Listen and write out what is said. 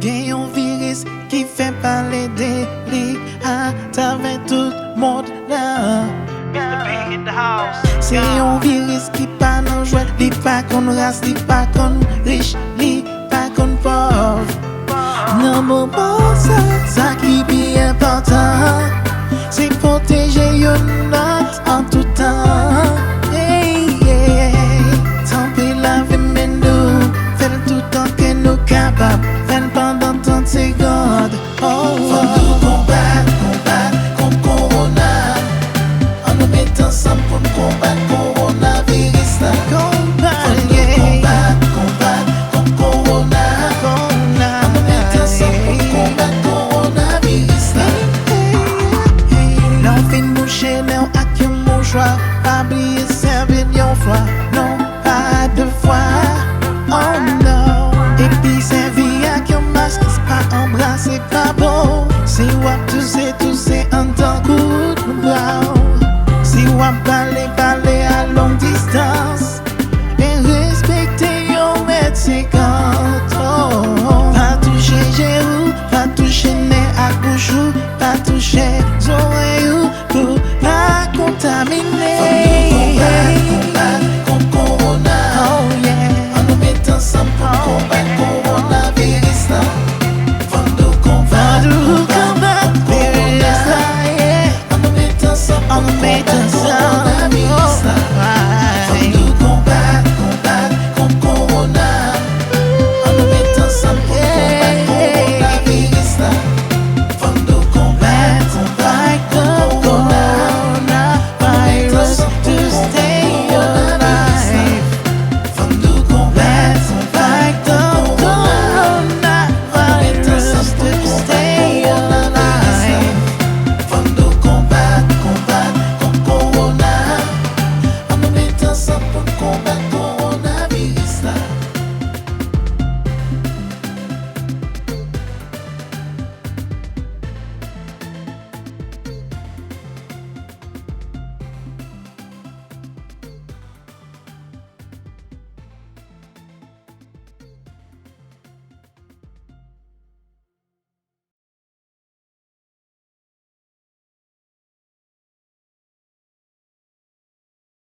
Gen yon virus qui fait parler de li à travers tout le monde là. Mr. Big in the house. C'est un virus qui pas non jouet, li pas kon race, li pas kon riche, li pas kon pauvre. Non moment ça.